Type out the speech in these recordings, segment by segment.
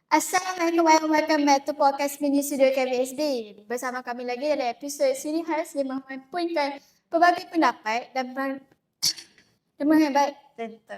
Assalamualaikum warahmatullahi wabarakatuh. Podcast Mini Studio KBSD. Bersama kami lagi dalam episod sini khas yang mempunyai pelbagai pendapat dan menghebat tentu.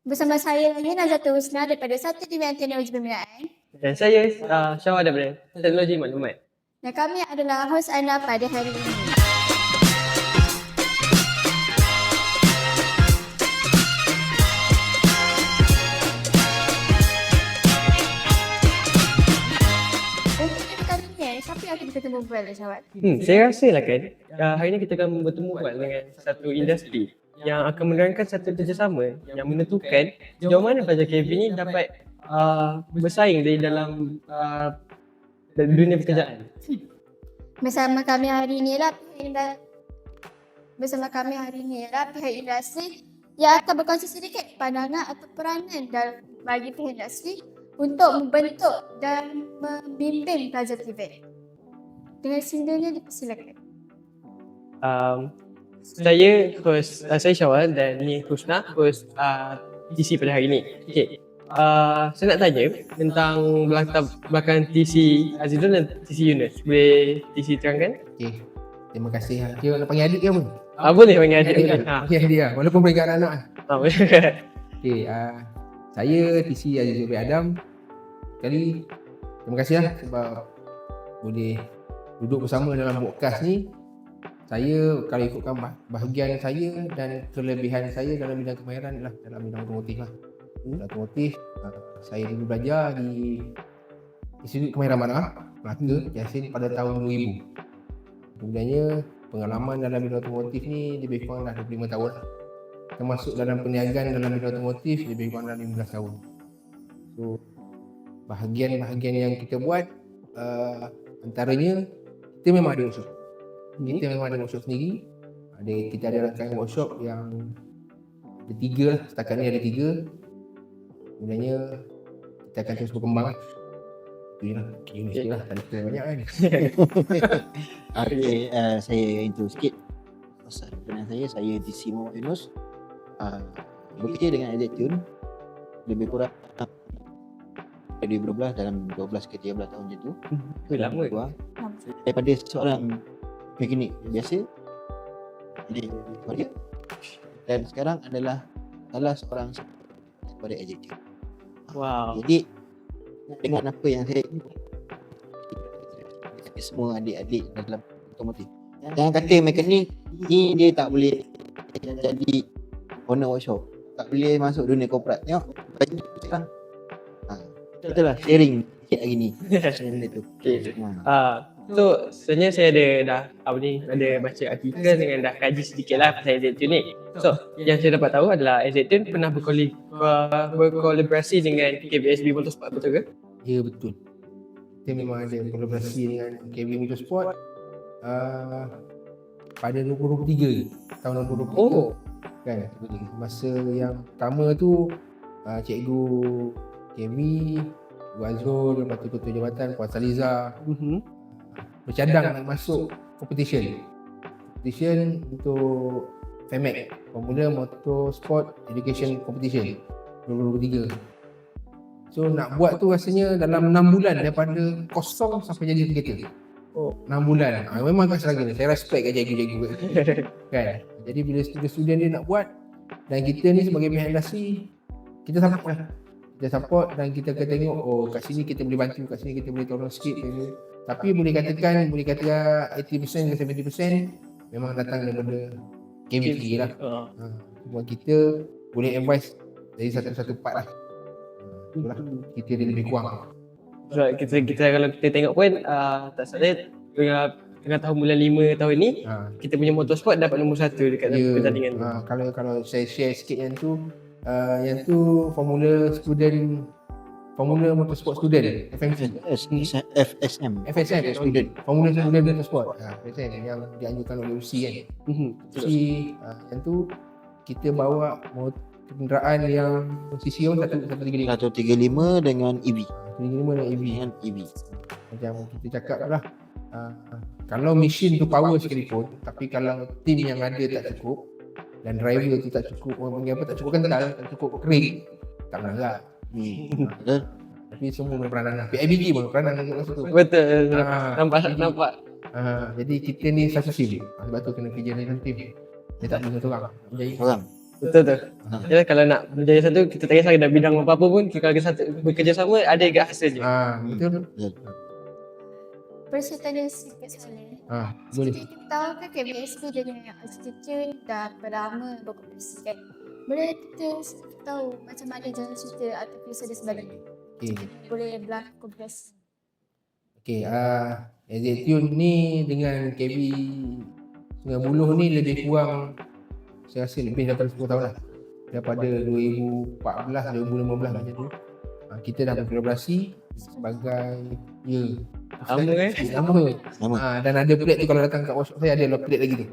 Bersama saya lagi Nazatul Husna daripada Satu Divisi Teknologi Pembinaan. Dan saya Syawal daripada Teknologi Maklumat. Dan kami adalah hos anda pada hari ini. Siapa yang kita bertemu buat Syawal? Saya rasa lah kan, hari ini kita akan bertemu buat dengan satu industri yang akan menerangkan satu kerjasama yang menentukan sejauh mana pelajar KV ni dapat bersaing di dalam dunia pekerjaan. Bersama kami hari ini ialah pihak industri yang akan berkongsi sedikit pandangan atau peranan dalam bagi pihak industri untuk membentuk dan membimbing pelajar TVET. Dengan sendirinya dipersilakan. Saya Syawal dan ni Husna, host TC pada hari ini. Okay. Saya nak tanya tentang belakang TC Azizul dan TC Yunus. Boleh TC terangkan? Okay. Terima kasih. Dia nak panggil adik ke apa? Boleh panggil adik. Panggil adik lah. Walaupun mereka anak-anak. Boleh. Okay. Saya TC Azizul bin Adam. Sekali terima kasih lah sebab boleh duduk bersama dalam podcast ni. Saya kalau ikutkan bahagian saya dan kelebihan saya dalam bidang kemahiran adalah dalam bidang otomotif lah. Otomotif, saya dulu belajar di Institut Kemahiran Manaf, Melaka, Yasin pada tahun 2000. Kemudiannya pengalaman dalam bidang otomotif ni lebih kurang dah 25 tahun lah. Termasuk dalam perniagaan dalam bidang otomotif lebih kurang dah 15 tahun. So bahagian-bahagian yang kita buat antaranya kita memang ada workshop. Kita memang ada workshop sendiri. Kita ada rangkaian workshop yang ada 3 lah. Setakat ni ada 3. Kemudiannya kita akan terus berkembang lah. Itu je lah. Universiti lah. Tak ada banyak kan. Okay, saya intro sikit. Pasal kenal saya DC Muhammad Yunus. Bekerja dengan Azizul lebih kurang 2012 dalam 12 ke 13 tahun macam tu. Lama. Daripada seorang mekanik biasa jadi dia dan sekarang adalah salah seorang daripada Azizul. Wow. Jadi dengan apa yang saya semua adik-adik dalam otomotif. Jangan kata mekanik ni dia tak boleh jadi owner workshop, tak boleh masuk dunia korporat. Tengok baju sekarang. Itulah sharing sikit hari ni. Benda tu. Okay. So sebenarnya saya ada baca artikel dengan dah kaji sedikit lah pasal Azizul ni. So yang saya dapat tahu adalah Azizul pernah berkolaborasi dengan KBSB Motorsport, betul ke? Ya, betul. Kita memang ada kolaborasi dengan KB Motorsport pada 2023 tahun 2023. Kan, masa yang pertama tu cikgu KB, Ibu Azrul, lepas tu Ketua Jabatan Puan Saliza bercadang nak masuk competition untuk FEMAC, Formula Motorsport Education Competition 2023. So nak buat tu rasanya dalam 6 bulan daripada kosong sampai jadi kereta. 6 bulan. Memang agak struggle. Saya respect kat cikgu-cikgu kan. Jadi bila student dia nak buat dan kita ni sebagai pihak industri, kita support lah. Kita support dan kita akan tengok kat sini kita boleh bantu, kat sini kita boleh tolong sikit. Tapi boleh kata 80% ke 70% memang datang daripada KBT lah. Buat kita boleh advice dari satu-satu part lah. Itulah kita dia lebih kurang. So, kita kalau kita tengok pun tak salah tengah tahun bulan 5 tahun ni kita punya motorsport dapat nombor 1 dekat pertandingan tu. Kalau saya share sikit yang tu Formula Motorsport Student FSM Student Formula Student Motorsport FSM yang dianjurkan oleh UCI kan. UCI yang tu kita bawa kenderaan yang CC 135 dengan EV. 135 dengan EV. EV. Macam kita cakap lah, kalau mesin tu power sekalipun, tapi kalau tim yang ada tak cukup dan driver tu tak cukup, orang panggil apa, tak cukup kental, tak cukup kering, tak melanggar. Betul. Tapi semua berperanan. PIBG pun berperanan untuk masa tu. Betul. Ah, Nampak. Jadi kita ni satu team. Sebab tu kena kerja dalam team. Dia tak boleh satu orang. Berjaya. Orang. Betul tu. Ya, kalau nak berjaya satu, kita tak kisah dah bidang apa-apa pun, kalau satu bekerjasama ada juga hasil je. Betul. Betul. Persi tanya sikit soalan. Boleh. Kita tahu kan KBSB dengan institut dah berlama berkooperasi kan. Boleh kita tahu macam mana jalan cerita atau kisah dia sebagainya. Okay. Boleh berlaku kooperasi. Okay, Zetune ni dengan KB Sungai Buloh ni lebih kurang saya rasa lebih daripada 10 tahun lah. Daripada 2014, 2015 macam tu. Kita dah berkolaborasi sebagai Lama dan ada plate tu kalau datang kat workshop saya ada plate lagi tu.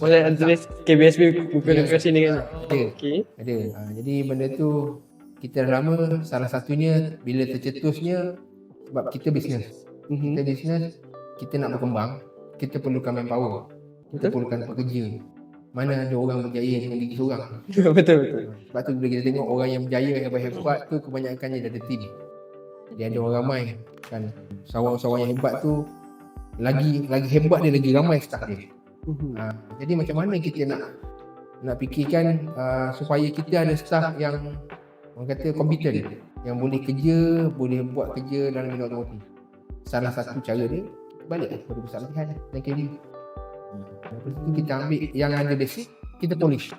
Boleh tulis KBSB bukan lokasi ni kan? Ada. Okay. Ada. Jadi benda tu kita dah lama, salah satunya bila tercetusnya sebab kita bisnes. Kita bisnes, kita nak berkembang, kita perlukan manpower. Kita perlukan pekerja. Mana ada orang berjaya dengan diri seorang. Betul. Sebab tu bila kita tengok orang yang berjaya, yang hebat tu kebanyakannya dia ada team. Dia ada orang ramai kan. Sawan-sawan yang hebat tu lagi hebat dia, lagi ramai staff dia. Jadi macam mana kita nak fikirkan supaya kita ada staff yang orang kata competent, yang boleh kerja, boleh buat kerja dalam bidang otomotif. Salah satu cara dia balik kepada pusat latihan dan KB. Lepas tu kita ambil yang ada basic, kita polish.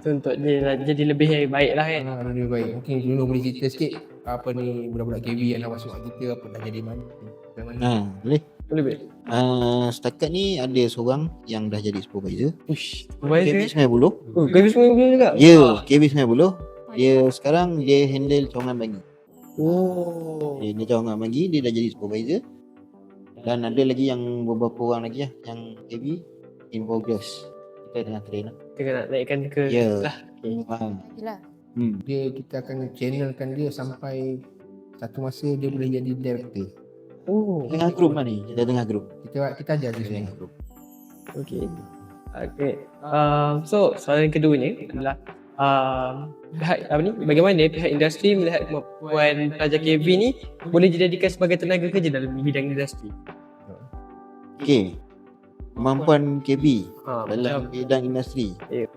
Itu untuk dia jadi lebih baik lah kan. Lebih baik. Mungkin dulu boleh cerita sikit apa ni budak-budak KB yang nak masuk kat kita, apa dah jadi mana. Boleh. Boleh. Setakat ni ada seorang yang dah jadi supervisor. KB Supervisor. Sungai Buloh. KB semua juga. Ya, KB Sungai Buloh. Dia sekarang dia handle cawangan Bangi. Dia cawangan Bangi, dia dah jadi supervisor. Dan ada lagi yang beberapa orang lagi lah yang KB in progress. Kita tengah train lah. Kita nak naikkan ke lah. Gila. Kita akan channelkan dia sampai satu masa dia boleh jadi director. Tengah group lah ni. Kita tengah group. Kita ajar dia Tengah semua. group. Okay. So soalan keduanya adalah bagaimana pihak industri melihat kemampuan pelajar KB ni boleh dijadikan sebagai tenaga kerja dalam bidang industri. Okay. Kemampuan KB dalam macam bidang industri. Ya.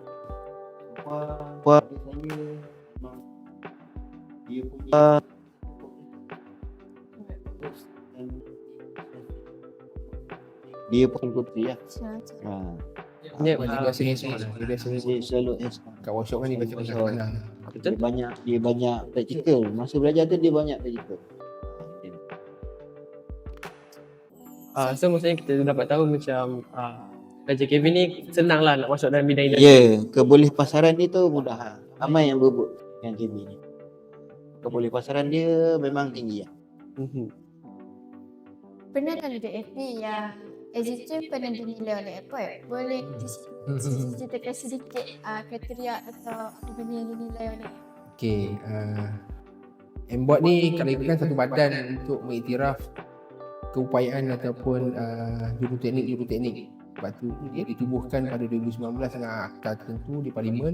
Dia punya dia pun puteri lah. Ya, biasanya semua. Dia biasanya Dia selalu kat workshop kan dia baca mana. dia banyak praktikal. Masa belajar tu dia banyak praktikal. So maksudnya kita dapat tahu macam pelajar KB ni senang lah nak masuk dalam bidang industri. Ya, keboleh pasaran ni tu mudah. Ramai yang berebut dengan KB ni. Keboleh pasaran dia memang tinggi lah. Pernah tak ada FB yang Zetune pernah dinilai oleh airport? Boleh ceritakan sedikit kriteria atau apa benda yang dinilai oleh Okay, MBOT ni kalau ikutkan satu badan untuk mengiktiraf keupayaan ataupun juruteknik. Sebab tu dia ditubuhkan pada 2019 dengan akta tertentu di Parlimen.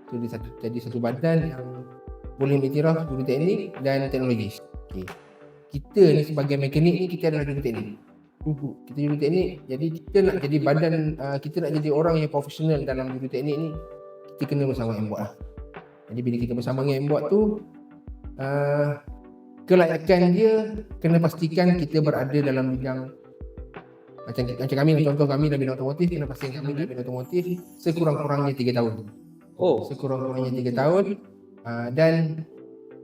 So dia jadi satu badan yang boleh mengiktiraf juruteknik dan teknologis. Okay. Kita ni sebagai mekanik ni kita adalah juruteknik. Kita juruteknik, jadi kita nak jadi badan, kita nak jadi orang yang profesional dalam juruteknik ni, kita kena bersama MBOT lah. Jadi bila kita bersama dengan MBOT tu, kelayakan dia kena pastikan kita berada dalam bidang macam kami, contoh kami dalam bidang otomotif, kena pastikan kami dalam bidang otomotif sekurang-kurangnya 3 tahun. Sekurang-kurangnya 3 tahun. Dan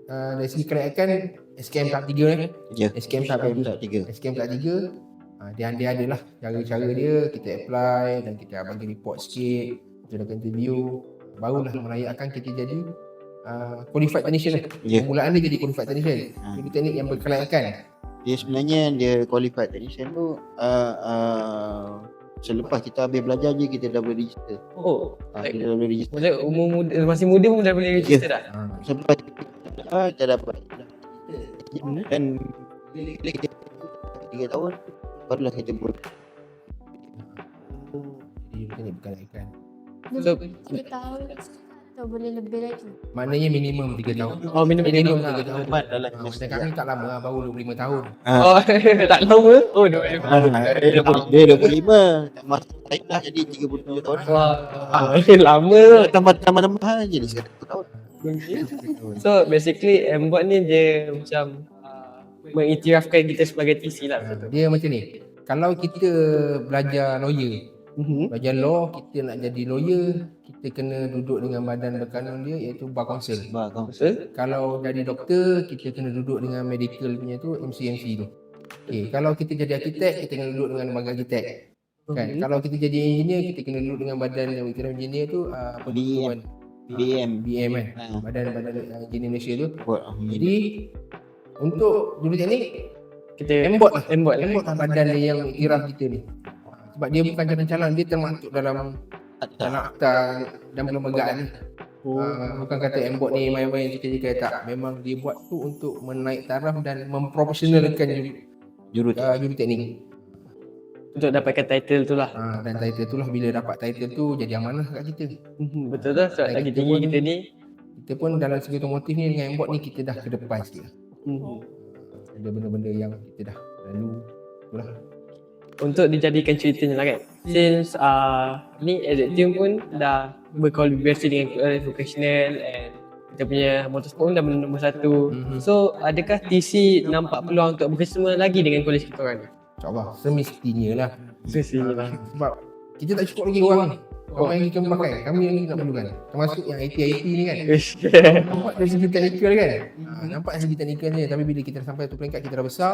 dari segi kelayakan SKM tahap 3 ni. Ya. SKM tahap 3. SKM tahap 3. Dia adalah cara-cara dia, kita apply dan kita bagi report sikit, kita lakukan interview, barulah melayakan kita jadi qualified technician lah. Permulaan dia jadi qualified technician. Jadi teknik yang berkelayakan. Dia sebenarnya dia qualified technician tu selepas kita habis belajar je kita dah boleh register. Kita dah boleh register. Maksudnya umur muda, masih muda pun dah boleh register dah? Selepas kita dapat dan bila kita 3 tahun barulah kita boleh. Jadi teknik berkelayakan. So, 3 tahun atau boleh lebih lagi? Maknanya minimum 3 tahun. Oh, minimum Tiga lah. tahun. Lambat dalam Macam kami tak lama lah, baru 25 tahun. Oh, tak lama. Oh, dah. Dia 25. Masa saya dah jadi 37 tahun. Wah, lama tu. Tambah-tambah je ni sekarang 1 tahun. So basically M-Bot ni dia macam mengiktirafkan kita sebagai TC lah. Dia macam ni. Kalau kita belajar lawyer, belajar law, kita nak jadi lawyer, kita kena duduk dengan badan berkanun dia iaitu Bar Council. Betul? Kalau jadi doktor, kita kena duduk dengan medical punya tu MCMC tu. Okay, kalau kita jadi arkitek, kita kena duduk dengan lembaga arkitek. Kan? Kalau kita jadi engineer, kita kena duduk dengan badan yang berkaitan engineer tu apa BM. BM kan. Ha. Badan engineer Malaysia tu. Buat Jadi untuk dulu teknik Kita M-Bot lah. M-Bot lah. M-Bot lah badan dia yang iktiraf kita ni. Sebab dia bukan calon-calon, dia termasuk dalam akta dan perlembagaan ni. Bukan kata M-Bot ni main-main cakap-cakap, tak. Memang dia buat tu untuk menaik taraf dan memprofesionalkan juruteknik. Untuk dapatkan title tu lah. Dan title tu lah, bila dapat title tu jadi amanah kat kita. Betul tak? Sebab Dan lagi kita tinggi pun- kita ni. Kita pun dalam segi otomotif ni dengan M-Bot ni kita dah ke depan sikit. Ada benda-benda yang kita dah lalu. Itulah. Untuk dijadikan ceritanya lah kan. Since ni as a team pun dah berkolaborasi dengan vocational and kita punya motorsport pun dah nombor 1. So adakah TC nampak peluang untuk bekerjasama lagi dengan kolej kita orang ni? InsyaAllah semestinya lah. Sesinya lah. Sebab kita tak cukup lagi orang ni. Orang yang kita pakai, kami yang kita nak perlukan. Termasuk yang IT ni kan. Nampak dari segi teknikal kan. Nampak dari segi teknikal ni. Tapi bila kita dah sampai satu peringkat, kita dah besar,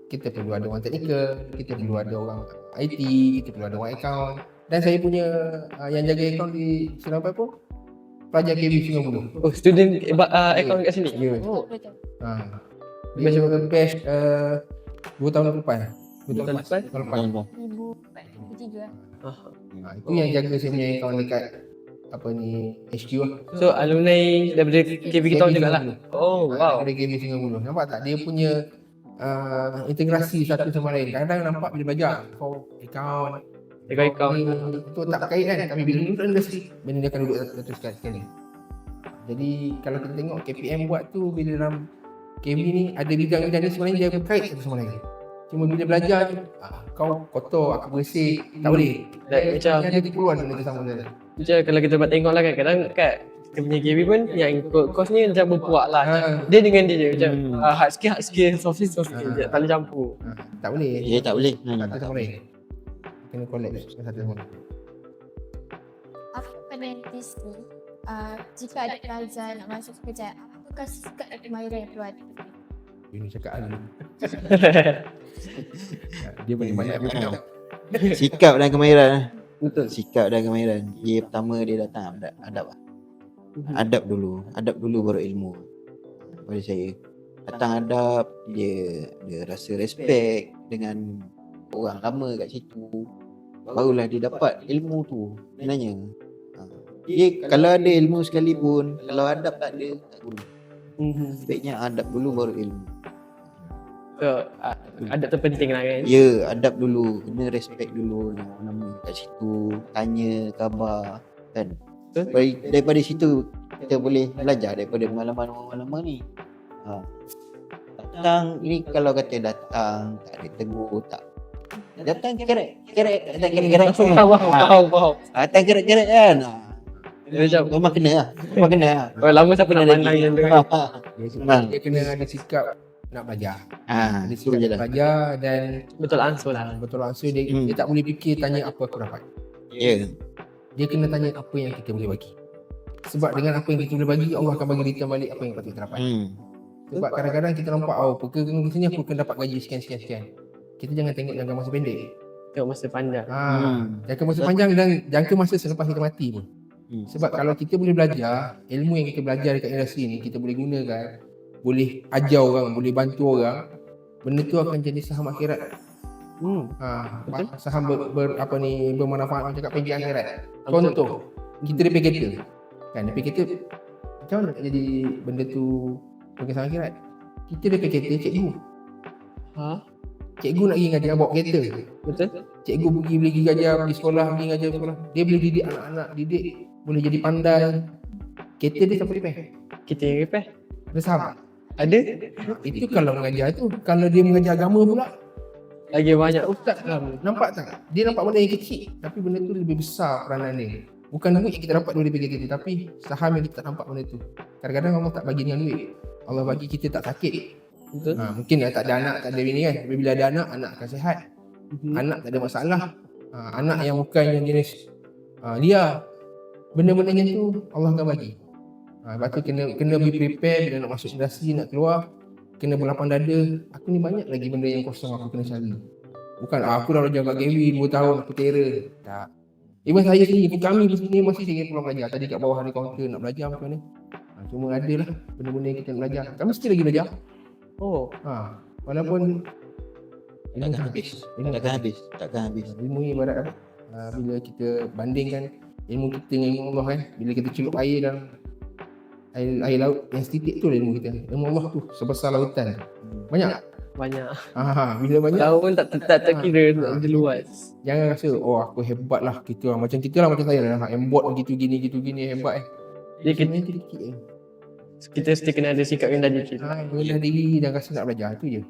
kita perlu ada orang teknikal, kita perlu ada orang IT, kita perlu ada orang account. Dan saya punya yang jaga account di Serampai pun pelajar KB Sungai Buloh. Oh, student account kat sini? Ya. Oh, Betul. Dia batch 2 tahun lepas. 2 tahun tahun lepas? lepas. 2003. Itu yang jaga saya punya account dekat apa ni HQ lah. so alumni daripada KB kita orang juga lah. Oh, wow. Dari KB Sungai Buloh. Nampak tak? Dia punya integrasi satu sama lain. Kadang-kadang nampak bila belajar kau account Account. itu tak berkait kan. Tapi bila duduk dalam industri, benda dia akan duduk satu sekali. Jadi kalau kita tengok KPM buat tu, bila dalam KB ni ada bidang-bidang ni sebenarnya dia berkait satu sama lain. Cuma bila belajar je, kau kotor, aku bersih, tak boleh. Like, macam Dia ada keperluan benda tu sama lain. Macam kalau kita buat tengok lah kan, kadang kat kita punya KB pun yang ikut course ni macam berpuak lah. Dia dengan dia je macam hard skill, soft skill je, tak boleh campur. Tak boleh. Ya tak boleh. Satu sama lain. Kena collect satu sama lain. Apa pandangan TC jika ada pelajar nak masuk kerja, apakah sikap dan kemahiran yang perlu ada? Ini cakap dulu. Dia boleh banyak benda. Sikap dan kemahiran. Betul. Sikap dan kemahiran. Dia pertama dia datang adab. Adab dulu baru ilmu. Pada saya. Datang adab, dia rasa respect dengan orang lama kat situ. Barulah dia dapat ilmu tu sebenarnya. Dia kalau ada ilmu sekalipun, kalau adab tak ada, tak guna. Sebaiknya adab dulu baru ilmu. So adab tu penting lah kan. Ya, adab dulu, kena respect dulu dengan orang lama kat situ, tanya khabar kan. Daripada situ kita boleh belajar daripada pengalaman orang lama ni. Datang ini kalau kata datang tak ada tegur, tak datang kerek datang kerek Wow. datang kerek kan. Dia macam Memang kena lah. oh, lama siapa nak pandang macam tu kan. Dia kena ada sikap nak belajar. Ada Itu sikap je nak lah. belajar dan Betul ansur lah. betul langsung dia tak boleh fikir tanya apa aku dapat. Ya. Dia kena tanya apa yang kita boleh bagi. Sebab dengan apa yang kita boleh bagi, Allah akan bagi return balik apa yang patut kita dapat. Sebab kadang-kadang kita nampak pekerja di sini aku akan dapat gaji sekian. Kita jangan tengok jangka masa pendek. Tengok masa panjang. Jangka masa panjang dan jangka masa selepas kita mati pun. Sebab kalau kita boleh belajar, ilmu yang kita belajar dekat industri ni kita boleh gunakan, boleh ajar orang, boleh bantu orang, benda tu akan jadi saham akhirat. Saham bermanfaat macam cakap pergi akhirat. Contoh, kita DP kereta. Kan DP kereta macam mana nak jadi benda tu pergi saham akhirat? Kita DP kereta cikgu. Cikgu nak pergi ngajar bawa kereta. Betul? Cikgu boleh pergi ngajar, pergi sekolah, pergi ngajar sekolah. Dia boleh didik anak-anak, boleh jadi pandai. kereta dia siapa repair? Kita yang repair. Ada sahabat? Ada? Itu kalau mengajar tu. Kalau dia mengajar agama pula, Lagi banyak. ustaz nampak tak? Dia nampak benda yang kecil tapi benda tu lebih besar peranan dia. Bukan duit yang kita dapat daripada kereta tu, tapi saham yang kita tak nampak benda tu. Kadang-kadang Allah tak bagi dengan duit. Allah bagi kita tak sakit. Betul. Mungkin tak ada anak, tak ada bini kan. Tapi bila ada anak akan sihat. Anak tak ada masalah. Anak yang bukan yang jenis liar. Benda-benda yang tu Allah akan bagi. Lepas tu kena be prepare bila nak masuk industri, nak keluar. Kena berlapang dada. Aku ni banyak lagi benda yang kosong aku kena cari. Bukan aku dah jaga Kevin 2 tahun aku terror. Tak. Even saya sendiri, kami di sini masih ingin pulang belajar. Tadi kat bawah ada kaunter nak belajar macam mana. Cuma ada lah benda-benda yang kita nak belajar. Kami mesti lagi belajar. Oh, Walaupun Takkan habis. Takkan habis. ilmu ni ibarat apa? Bila kita bandingkan ilmu kita dengan ilmu Allah kan. Bila kita celup air dalam air laut yang setitik tu lah ilmu kita. Ilmu Allah tu sebesar lautan. Banyak tak? banyak. Bila banyak, Tahu pun tak terkira dia luas. jangan rasa aku hebat lah kita lah. Macam kita lah, macam saya lah embot gitu gini hebat Jadi kita, Sebenarnya sedikit kita mesti kena ada sikap rendah diri. rendah diri dan rasa nak belajar tu je.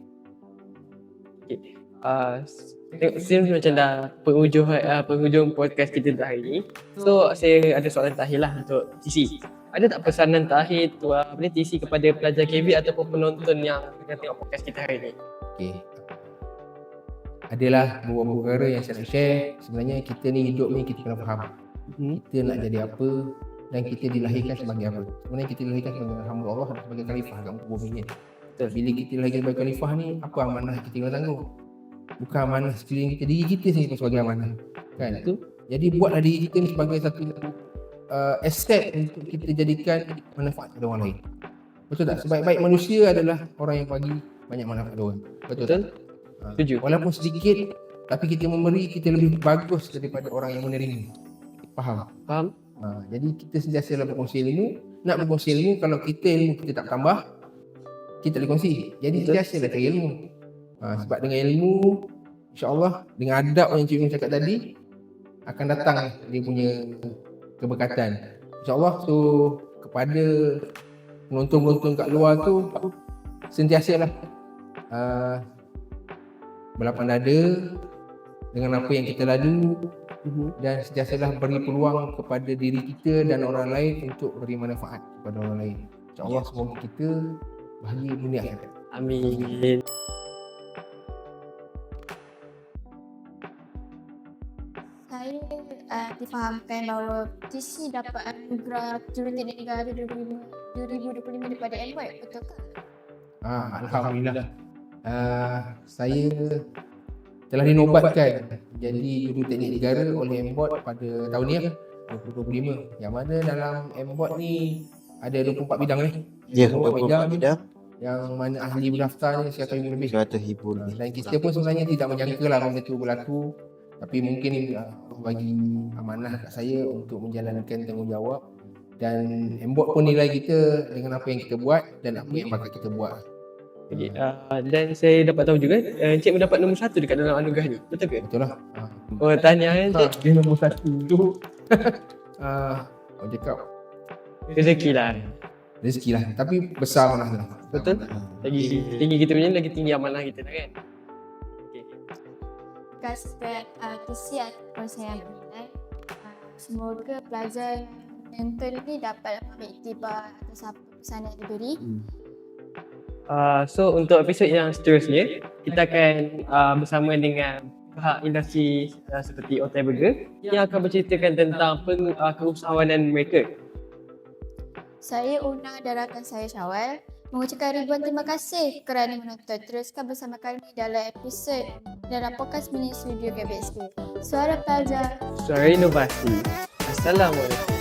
Since macam dah penghujung podcast kita hari ni. So saya ada soalan terakhir lah untuk TC. Ada tak pesanan terakhir tu TC kepada pelajar KB ataupun penonton yang tengah tengok podcast kita hari ni? Okay. Adalah beberapa perkara yang saya nak share. Sebenarnya kita ni hidup ni kita kena faham. Kita nak jadi apa dan kita dilahirkan sebagai apa. Sebenarnya kita dilahirkan sebagai hamba Allah dan sebagai khalifah kat muka bumi ni. Bila kita dilahirkan sebagai khalifah ni, apa amanah kita kena tanggung? Bukan amanah sekeliling kita, diri kita sendiri pun sebagai amanah. Kan? Jadi buatlah diri kita ni sebagai satu aset untuk kita jadikan manfaat kepada orang lain. Betul tak? Sebaik-baik manusia adalah orang yang bagi banyak manfaat kepada orang. Betul tak? Setuju. Walaupun sedikit, tapi kita memberi, kita lebih bagus daripada orang yang menerima. Faham? Faham? Jadi kita sentiasa lah berkongsi ilmu. Nak berkongsi ilmu, kalau kita ilmu kita tak tambah, kita boleh kongsi. Jadi sentiasa lah cari ilmu. Sebab dengan ilmu, insyaAllah dengan adab yang Cik Mun cakap tadi, akan datang dia punya keberkatan. InsyaAllah. So kepada penonton-penonton kat luar tu, sentiasalah berlapang dada dengan apa yang kita lalu dan sentiasalah beri peluang kepada diri kita dan orang lain untuk beri manfaat kepada orang lain. InsyaAllah semoga kita bahagia dunia akhirat. Amin. Saya difahamkan bahawa TC dapat anugerah Juruteknik Negara 2025 daripada MWAT, betul ke? Alhamdulillah. Saya telah dinobatkan jadi Juruteknik Negara oleh MBOT pada tahun ni 2025. Yang mana dalam MBOT ni ada 24 bidang ni. Ya, 24 bidang. Yang mana ahli berdaftarnya 100,000 lebih. 100,000 lebih. Dan kita pun sebenarnya tidak menyangka lah benda tu berlaku. Tapi mungkin bagi amanah kat saya untuk menjalankan tanggungjawab. Dan MBOT pun nilai kita dengan apa yang kita buat dan apa yang bakal kita buat. Okay, dan saya dapat tahu juga Encik mendapat nombor 1 dekat dalam anugerah ni. Betul ke? Betul lah. Oh, tahniah Encik. Dia nombor 1 tu orang cakap Rezeki lah. rezeki lah. Tapi besar amanah tu lah. Betul? Lagi tinggi kita punya, lagi tinggi amanah kita lah kan. Kasihkan TC ataupun saya menilai semoga pelajar yang menonton ni dapat ambil iktibar atas apa pesanan yang diberi. So untuk episod yang seterusnya, kita akan bersama dengan pihak industri seperti Otai Burger yang akan berceritakan tentang keusahawanan mereka. Saya Una dan rakan saya Syawal mengucapkan ribuan terima kasih kerana menonton. Teruskan bersama kami dalam episod dalam podcast mini studio KBSB. Suara Pelajar. Suara inovasi. Assalamualaikum.